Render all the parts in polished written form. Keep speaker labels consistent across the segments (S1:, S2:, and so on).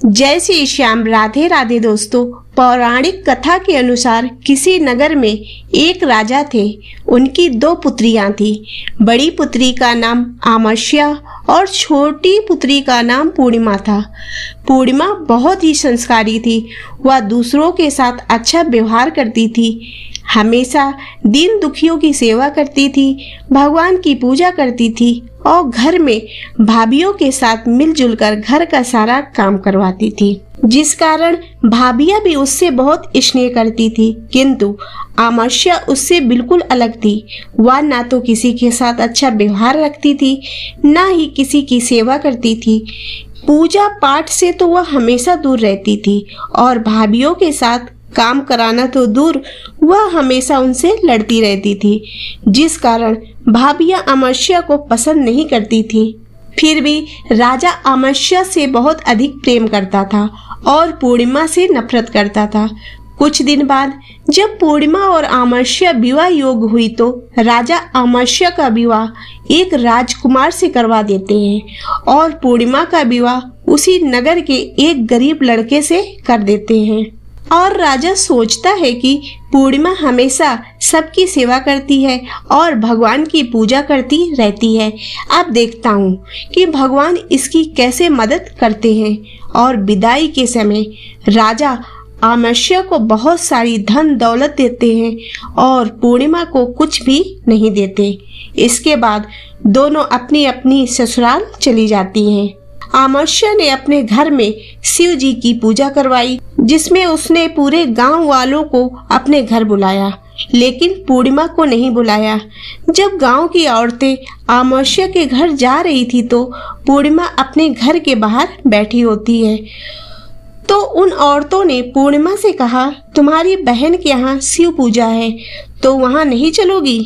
S1: जय श्री श्याम। राधे राधे दोस्तों। पौराणिक कथा के अनुसार किसी नगर में एक राजा थे। उनकी दो पुत्रियां थी। बड़ी पुत्री का नाम आमस्या और छोटी पुत्री का नाम पूर्णिमा था। पूर्णिमा बहुत ही संस्कारी थी। वह दूसरों के साथ अच्छा व्यवहार करती थी, हमेशा दीन दुखियों की सेवा करती थी, भगवान की पूजा करती थी और घर में भाभियों के साथ मिलजुल कर घर का सारा काम करवाती थी, जिस कारण भाभियां भी उससे बहुत स्नेह करती थी। किंतु आमस्या उससे बिल्कुल अलग थी। वह ना तो किसी के साथ अच्छा व्यवहार रखती थी, ना ही किसी की सेवा करती थी। पूजा पाठ से तो वह हमेशा दूर रहती थी और भाभियों के साथ काम कराना तो दूर, वह हमेशा उनसे लड़ती रहती थी, जिस कारण भाभियां आमस्या को पसंद नहीं करती थी। फिर भी राजा आमस्या से बहुत अधिक प्रेम करता था और पूर्णिमा से नफरत करता था। कुछ दिन बाद जब पूर्णिमा और आमस्या विवाह योग हुई तो राजा आमस्या का विवाह एक राजकुमार से करवा देते हैं और पूर्णिमा का विवाह उसी नगर के एक गरीब लड़के से कर देते हैं। और राजा सोचता है कि पूर्णिमा हमेशा सबकी सेवा करती है और भगवान की पूजा करती रहती है। अब देखता हूँ कि भगवान इसकी कैसे मदद करते हैं। और विदाई के समय राजा आमस्या को बहुत सारी धन दौलत देते हैं और पूर्णिमा को कुछ भी नहीं देते। इसके बाद दोनों अपनी अपनी ससुराल चली जाती हैं। आमस्या ने अपने घर में शिव जी की पूजा करवाई, जिसमें उसने पूरे गांव वालों को अपने घर बुलाया, लेकिन पूर्णिमा को नहीं बुलाया। जब गांव की औरतें आमस्या के घर जा रही थी तो पूर्णिमा अपने घर के बाहर बैठी होती है। तो उन औरतों ने पूर्णिमा से कहा, तुम्हारी बहन के यहाँ शिव पूजा है तो वहाँ नहीं चलोगी?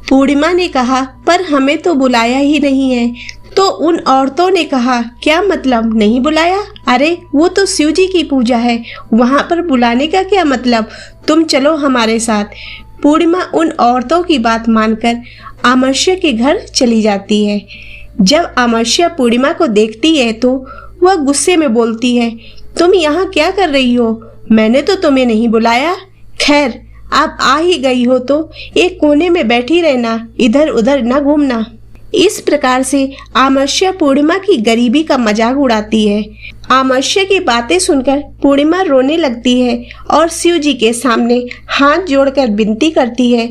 S1: पूर्णिमा ने कहा, पर हमें तो बुलाया ही नहीं है। तो उन औरतों ने कहा, क्या मतलब नहीं बुलाया? अरे वो तो शिव जी की पूजा है, वहाँ पर बुलाने का क्या मतलब? तुम चलो हमारे साथ। पूर्णिमा उन औरतों की बात मानकर आमस्या के घर चली जाती है। जब आमस्या पूर्णिमा को देखती है तो वह गुस्से में बोलती है, तुम यहाँ क्या कर रही हो? मैंने तो तुम्हें नहीं बुलाया। खैर, आप आ ही गई हो तो एक कोने में बैठी रहना, इधर उधर न घूमना। इस प्रकार से आमस्या पूर्णिमा की गरीबी का मजाक उड़ाती है। आमस्या की बातें सुनकर पूर्णिमा रोने लगती है और शिव जी के सामने हाथ जोड़कर विनती करती है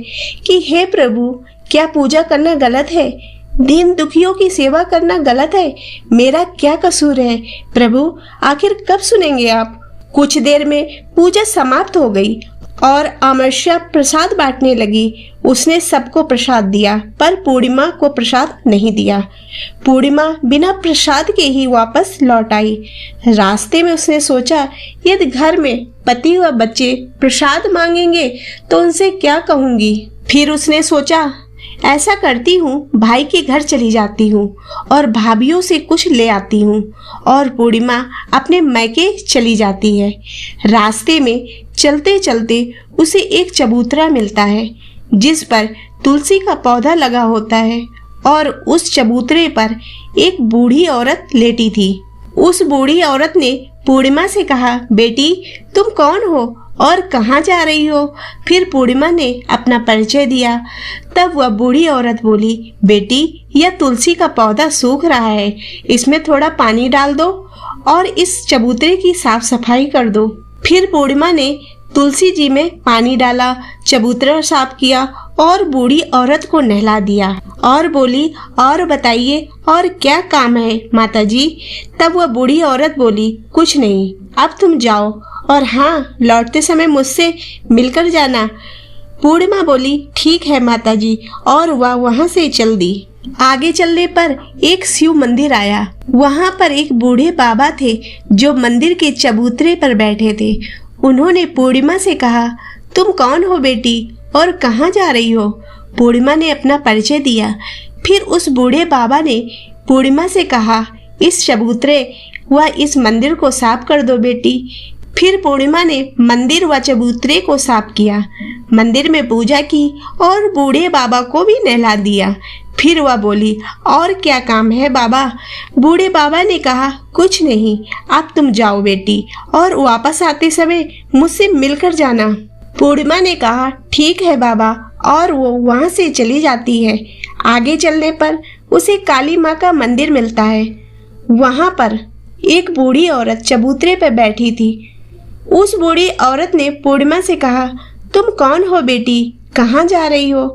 S1: कि हे प्रभु, क्या पूजा करना गलत है? दीन दुखियों की सेवा करना गलत है? मेरा क्या कसूर है? प्रभु, आखिर कब सुनेंगे आप? कुछ देर में पूजा समाप्त हो गई और आमस्या प्रसाद बांटने लगी। उसने सबको प्रसाद दिया, पर पूर्णिमा को प्रसाद नहीं दिया। पूर्णिमा बिना प्रसाद के ही वापस लौट आई। रास्ते में उसने सोचा, यदि घर में पति व बच्चे प्रसाद मांगेंगे तो उनसे क्या कहूंगी? फिर उसने सोचा, ऐसा करती हूँ, भाई के घर चली जाती हूँ और भाभियों से कुछ ले आती हूँ। और पूर्णिमा अपने मैके चली जाती है। रास्ते में चलते चलते उसे एक चबूतरा मिलता है, जिस पर तुलसी का पौधा लगा होता है और उस चबूतरे पर एक बूढ़ी औरत लेटी थी। उस बूढ़ी औरत ने पूर्णिमा से कहा, बेटी, तुम कौन हो और कहाँ जा रही हो? फिर पूर्णिमा ने अपना परिचय दिया। तब वह बूढ़ी औरत बोली, बेटी, यह तुलसी का पौधा सूख रहा है, इसमें थोड़ा पानी डाल दो और इस चबूतरे की साफ सफाई कर दो। फिर पूर्णिमा ने तुलसी जी में पानी डाला, चबूतरा साफ किया और बूढ़ी औरत को नहला दिया और बोली, और बताइए, और क्या काम है माताजी? तब वह बूढ़ी औरत बोली, कुछ नहीं, अब तुम जाओ और हाँ, लौटते समय मुझसे मिलकर जाना। पूर्णिमा बोली, ठीक है माताजी, और वह वहाँ से चल दी। आगे चलने पर एक शिव मंदिर आया। वहाँ पर एक बूढ़े बाबा थे जो मंदिर के चबूतरे पर बैठे थे। उन्होंने पूर्णिमा से कहा, तुम कौन हो बेटी और कहाँ जा रही हो? पूर्णिमा ने अपना परिचय दिया। फिर उस बूढ़े बाबा ने पूर्णिमा से कहा, इस चबूतरे व इस मंदिर को साफ कर दो बेटी। फिर पूर्णिमा ने मंदिर व चबूतरे को साफ किया, मंदिर में पूजा की और बूढ़े बाबा को भी नहला दिया। फिर वह बोली, और क्या काम है बाबा? बूढ़े बाबा ने कहा, कुछ नहीं, अब तुम जाओ बेटी, और वापस आते समय मुझसे मिलकर जाना। पूर्णिमा ने कहा, ठीक है बाबा, और वो वहाँ से चली जाती है। आगे चलने पर उसे काली माँ का मंदिर मिलता है। वहाँ पर एक बूढ़ी औरत चबूतरे पर बैठी थी। उस बूढ़ी औरत ने पूर्णिमा से कहा, तुम कौन हो बेटी, कहाँ जा रही हो?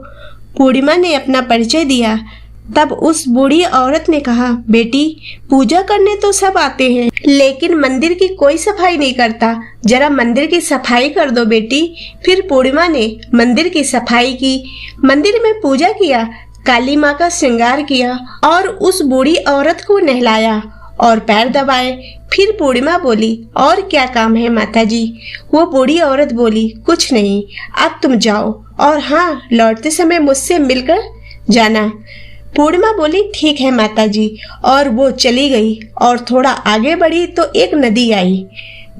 S1: पूर्णिमा ने अपना परिचय दिया। तब उस बूढ़ी औरत ने कहा, बेटी, पूजा करने तो सब आते हैं, लेकिन मंदिर की कोई सफाई नहीं करता, जरा मंदिर की सफाई कर दो बेटी। फिर पूर्णिमा ने मंदिर की सफाई की, मंदिर में पूजा किया, काली माँ का श्रृंगार किया और उस बूढ़ी औरत को नहलाया और पैर दबाए। फिर पूर्णिमा बोली, और क्या काम है माता जी? वो बूढ़ी औरत बोली, कुछ नहीं, अब तुम जाओ, और हाँ, लौटते समय मुझसे मिलकर जाना। पूर्णिमा बोली, ठीक है माता जी, और वो चली गई। और थोड़ा आगे बढ़ी तो एक नदी आई।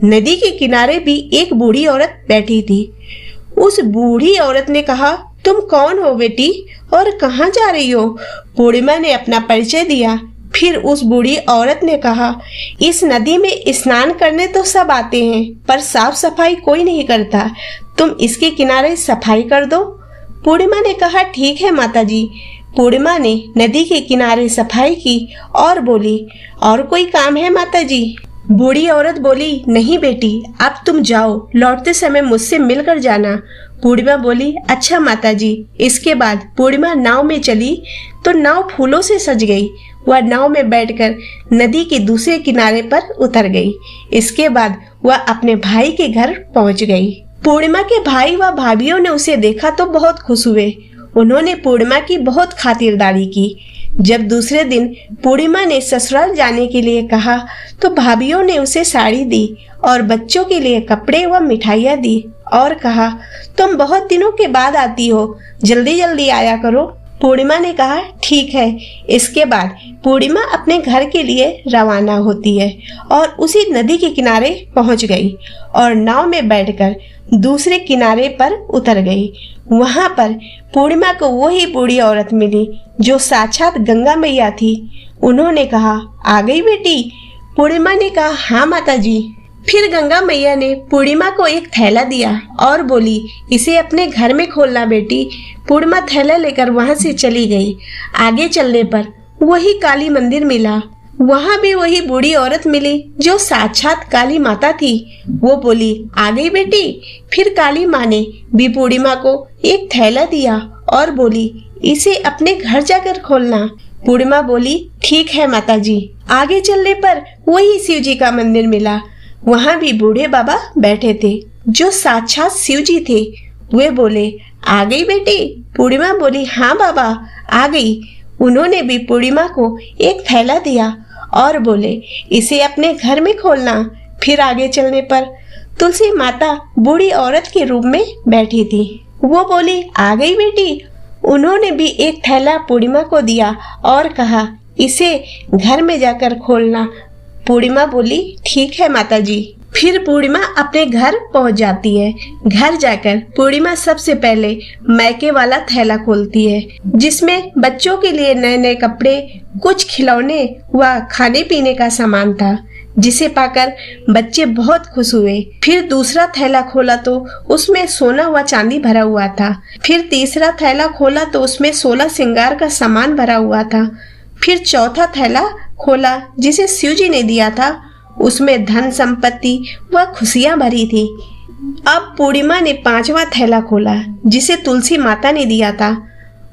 S1: नदी के किनारे भी एक बूढ़ी औरत बैठी थी। उस बूढ़ी औरत ने कहा, तुम कौन हो बेटी, और कहाँ जा रही हो? पूर्णिमा ने अपना परिचय दिया। फिर उस बूढ़ी औरत ने कहा, इस नदी में स्नान करने तो सब आते हैं, पर साफ सफाई कोई नहीं करता, तुम इसके किनारे सफाई कर दो। पूर्णिमा ने कहा, ठीक है माता जी। पूर्णिमा ने नदी के किनारे सफाई की और बोली, और कोई काम है माता जी? बूढ़ी औरत बोली, नहीं बेटी, अब तुम जाओ, लौटते समय मुझसे मिलकर जाना। पूर्णिमा बोली, अच्छा माता जी। इसके बाद पूर्णिमा नाव में चली तो नाव फूलों से सज गई। वह नाव में बैठकर नदी के दूसरे किनारे पर उतर गई। इसके बाद वह अपने भाई के घर पहुंच गई। पूर्णिमा के भाई व भाभीियों ने उसे देखा तो बहुत खुश हुए। उन्होंने पूर्णिमा की बहुत खातिरदारी की। जब दूसरे दिन पूर्णिमा ने ससुराल जाने के लिए कहा तो भाभीियों ने उसे साड़ी दी और बच्चों के लिए कपड़े व मिठाइयाँ दी और कहा, तुम बहुत दिनों के बाद आती हो, जल्दी जल्दी आया करो। पूर्णिमा ने कहा, ठीक है। इसके बाद पूर्णिमा अपने घर के लिए रवाना होती है और उसी नदी के किनारे पहुंच गई और नाव में बैठकर दूसरे किनारे पर उतर गई। वहां पर पूर्णिमा को वही बूढ़ी औरत मिली जो साक्षात गंगा मैया थी। उन्होंने कहा, आ गई बेटी? पूर्णिमा ने कहा, हाँ माता जी। फिर गंगा मैया ने पूर्णिमा को एक थैला दिया और बोली, इसे अपने घर में खोलना बेटी। पूर्णिमा थैला लेकर वहां से चली गई। आगे चलने पर वही काली मंदिर मिला। वहां भी वही बूढ़ी औरत मिली जो साक्षात काली माता थी। वो बोली, आ गई बेटी? फिर काली माँ ने भी पूर्णिमा को एक थैला दिया और बोली, इसे अपने घर जाकर खोलना। पूर्णिमा बोली, ठीक है माता जी। आगे चलने पर वही शिव जी का मंदिर मिला। वहां भी बूढ़े बाबा बैठे थे जो साक्षात शिव जी थे। वे बोले, आ गई बेटी? पूर्णिमा बोली, हाँ बाबा, आ गई। उन्होंने भी पूर्णिमा को एक थैला दिया और बोले, इसे अपने घर में खोलना। फिर आगे चलने पर तुलसी माता बूढ़ी औरत के रूप में बैठी थी। वो बोली, आ गई बेटी? उन्होंने भी एक थैला पूर्णिमा को दिया और कहा, इसे घर में जाकर खोलना। पूर्णिमा बोली, ठीक है माता जी। फिर पूर्णिमा अपने घर पहुंच जाती है। घर जाकर पूर्णिमा सबसे पहले मैके वाला थैला खोलती है जिसमें बच्चों के लिए नए नए कपड़े, कुछ खिलौने व खाने पीने का सामान था, जिसे पाकर बच्चे बहुत खुश हुए। फिर दूसरा थैला खोला तो उसमें सोना व चांदी भरा हुआ था। फिर तीसरा थैला खोला तो उसमें 16 श्रृंगार का सामान भरा हुआ था। फिर चौथा थैला खोला जिसे शिव जी ने दिया था, उसमें धन संपत्ति व खुशियां भरी थी। अब पूर्णिमा ने 5वां थैला खोला जिसे तुलसी माता ने दिया था।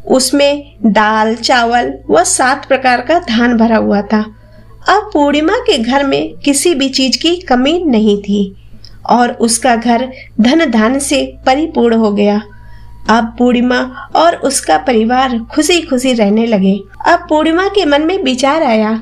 S1: उसमें दाल, चावल व 7 प्रकार का धान भरा हुआ था। अब पूर्णिमा के घर में किसी भी चीज की कमी नहीं थी और उसका घर धन धान से परिपूर्ण हो गया। अब पूर्णिमा और उसका परिवार खुशी खुशी रहने लगे। अब पूर्णिमा के मन में विचार आया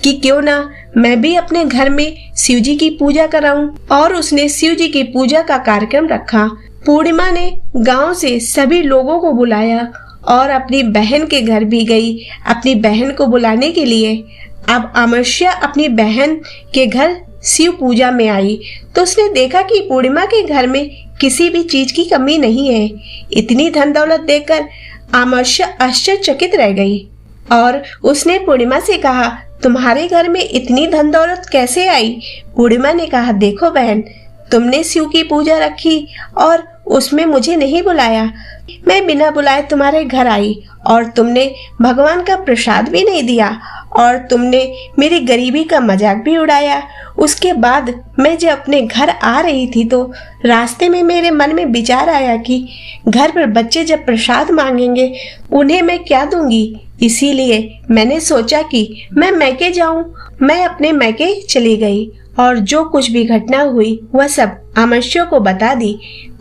S1: कि क्यों ना मैं भी अपने घर में शिव जी की पूजा कराऊं, और उसने शिव जी की पूजा का कार्यक्रम रखा। पूर्णिमा ने गांव से सभी लोगों को बुलाया और अपनी बहन के घर भी गई अपनी बहन को बुलाने के लिए। अब अमावस्या अपनी बहन के घर शिव पूजा में आई तो उसने देखा कि पूर्णिमा के घर में किसी भी चीज की कमी नहीं है। इतनी धन दौलत देखकर अमावस्या आश्चर्यचकित रह गई और उसने पूर्णिमा से कहा, तुम्हारे घर में इतनी धन दौलत कैसे आई? पूर्णिमा ने कहा, देखो बहन, तुमने शिव की पूजा रखी और उसमें मुझे नहीं बुलाया। मैं बिना बुलाए तुम्हारे घर आई और तुमने भगवान का प्रसाद भी नहीं दिया और तुमने मेरी गरीबी का मजाक भी उड़ाया। उसके बाद मैं जब अपने घर आ रही थी तो रास्ते में मेरे मन में विचार आया कि घर पर बच्चे जब प्रसाद मांगेंगे उन्हें मैं क्या दूंगी। इसीलिए मैंने सोचा कि मैं मैके जाऊं। मैं अपने मैके चली गई और जो कुछ भी घटना हुई वह सब अमावस्या को बता दी।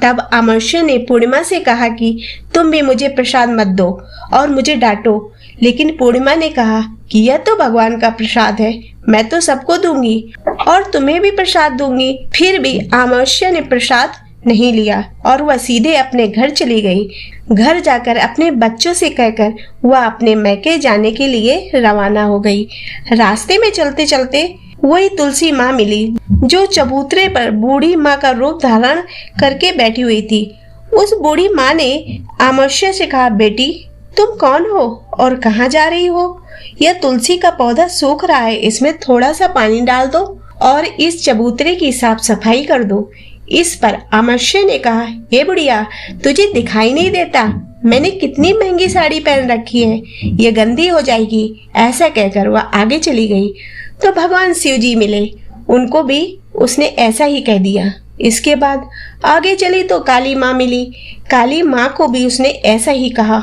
S1: तब अमावस्या ने पूर्णिमा से कहा कि तुम भी मुझे प्रसाद मत दो और मुझे डांटो। लेकिन पूर्णिमा ने कहा कि यह तो भगवान का प्रसाद है, मैं तो सबको दूंगी और तुम्हें भी प्रसाद दूंगी। फिर भी अमावस्या ने प्रसाद नहीं लिया और वह सीधे अपने घर चली गई। घर जाकर अपने बच्चों से कहकर वह अपने मैके जाने के लिए रवाना हो गई। रास्ते में चलते चलते वही तुलसी माँ मिली जो चबूतरे पर बूढ़ी माँ का रूप धारण करके बैठी हुई थी। उस बूढ़ी माँ ने अमावस्या से कहा, बेटी तुम कौन हो और कहाँ जा रही हो? यह तुलसी का पौधा सूख रहा है, इसमें थोड़ा सा पानी डाल दो और इस चबूतरे की साफ सफाई कर दो। इस पर अमावस्या ने कहा, हे बुढ़िया, तुझे दिखाई नहीं देता मैंने कितनी महंगी साड़ी पहन रखी है, ये गंदी हो जाएगी। ऐसा कहकर वह आगे चली गई तो भगवान शिव जी मिले, उनको भी उसने ऐसा ही कह दिया। इसके बाद आगे चली तो काली माँ मिली, काली माँ को भी उसने ऐसा ही कहा।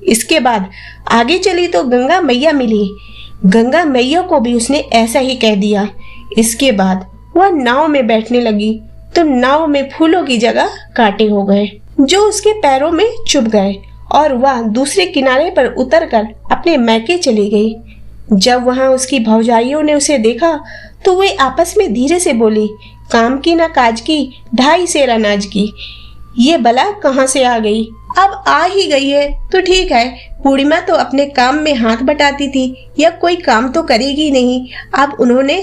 S1: इसके बाद आगे चली तो गंगा मैया मिली, गंगा मैया को भी उसने ऐसा ही कह दिया। इसके बाद वह नाव में बैठने लगी तो नाव में फूलों की जगह कांटे हो गए जो उसके पैरों में चुभ गए और वह दूसरे किनारे पर उतरकर अपने मैके चली गई। जब वहां उसकी भौजाइयों ने उसे देखा तो वे आपस में धीरे से बोली, काम की ना काज की, 2.5 सेर अनाज की, ये बला कहाँ से आ गई? अब आ ही गई है तो ठीक है। पूर्णिमा तो अपने काम में हाथ बटाती थी, यह कोई काम तो करेगी नहीं। अब उन्होंने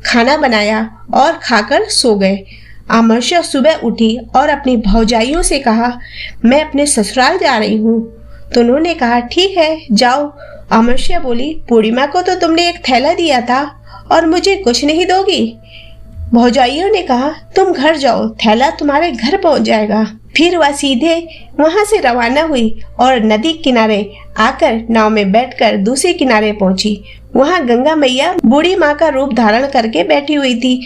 S1: खाना बनाया और खाकर सो गए। अमावस्या सुबह उठी और अपनी भौजाइयों से कहा, मैं अपने ससुराल जा रही हूँ। तो उन्होंने कहा, ठीक है जाओ। अमावस्या बोली, पूर्णिमा को तो तुमने एक थैला दिया था और मुझे कुछ नहीं दोगी? भौजाइयों ने कहा, तुम घर जाओ, थैला तुम्हारे घर पहुंच जाएगा। फिर वह सीधे वहां से रवाना हुई और नदी किनारे आकर नाव में बैठकर दूसरे किनारे पहुंची। वहां गंगा मैया बूढ़ी माँ का रूप धारण करके बैठी हुई थी।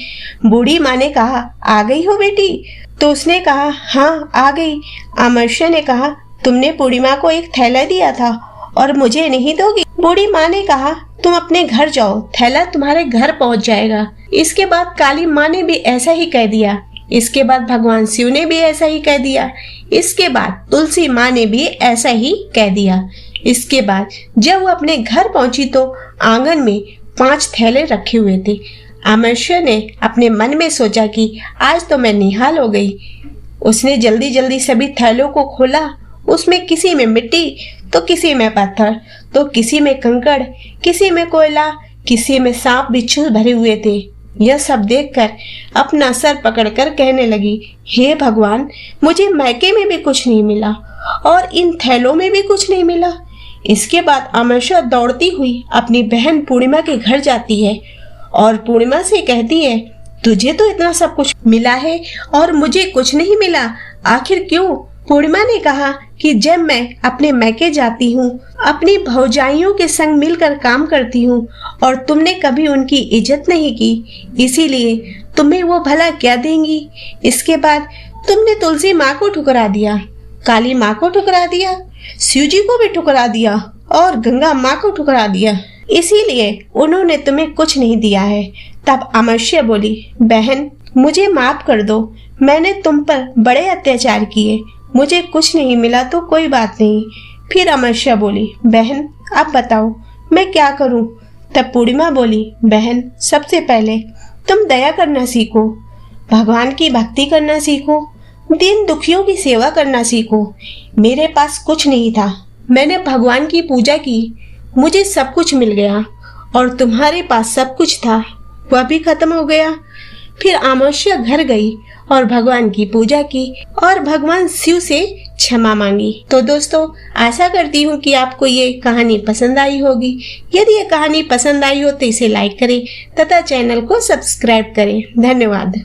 S1: बूढ़ी माँ ने कहा, आ गई हो बेटी? तो उसने कहा, हाँ आ गई। अमावस्या ने कहा, तुमने पूर्णिमा को एक थैला दिया था और मुझे नहीं दोगी? बूढ़ी माँ ने कहा, तुम अपने घर जाओ, थैला तुम्हारे घर पहुंच जाएगा। इसके बाद काली माँ ने भी ऐसा ही कह दिया। इसके बाद भगवान शिव ने भी ऐसा ही कह दिया। इसके बाद तुलसी माँ ने भी ऐसा ही कह दिया। इसके बाद जब वो अपने घर पहुंची तो आंगन में 5 थैले रखे हुए थे। अमावस्या ने अपने मन में सोचा कि आज तो मैं निहाल हो गई। उसने जल्दी जल्दी सभी थैलों को खोला। उसमें किसी में मिट्टी तो किसी में पत्थर तो किसी में कंकड़, किसी में कोयला, किसी में सांप बिच्छू भरे हुए थे। यह सब देखकर अपना सर पकड़कर कहने लगी, हे भगवान, मुझे मैके में भी कुछ नहीं मिला और इन थैलों में भी कुछ नहीं मिला। इसके बाद अमावस्या दौड़ती हुई अपनी बहन पूर्णिमा के घर जाती है और पूर्णिमा से कहती है, तुझे तो इतना सब कुछ मिला है और मुझे कुछ नहीं मिला, आखिर क्यों? पूर्णिमा ने कहा कि जब मैं अपने मैके जाती हूँ, अपनी भौजाइयों के संग मिलकर काम करती हूँ और तुमने कभी उनकी इज्जत नहीं की, इसीलिए तुम्हें वो भला क्या देंगी? इसके बाद तुमने तुलसी माँ को ठुकरा दिया, काली माँ को ठुकरा दिया, शिव जी को भी ठुकरा दिया और गंगा माँ को ठुकरा दिया, इसीलिए उन्होंने तुम्हें कुछ नहीं दिया है। तब अमावस्या बोली, बहन मुझे माफ कर दो, मैंने तुम पर बड़े अत्याचार किए, मुझे कुछ नहीं मिला तो कोई बात नहीं। फिर अमावस्या बोली, बहन अब बताओ मैं क्या करूं? तब पूर्णिमा बोली, बहन सबसे पहले तुम दया करना सीखो, भगवान की भक्ति करना सीखो, दीन दुखियों की सेवा करना सीखो। मेरे पास कुछ नहीं था, मैंने भगवान की पूजा की, मुझे सब कुछ मिल गया और तुम्हारे पास सब कुछ था, वह भी खत्म हो गया। फिर अमावस्या घर गई और भगवान की पूजा की और भगवान शिव से क्षमा मांगी। तो दोस्तों, आशा करती हूँ कि आपको ये कहानी पसंद आई होगी। यदि ये कहानी पसंद आई हो तो इसे लाइक करें तथा चैनल को सब्सक्राइब करें। धन्यवाद।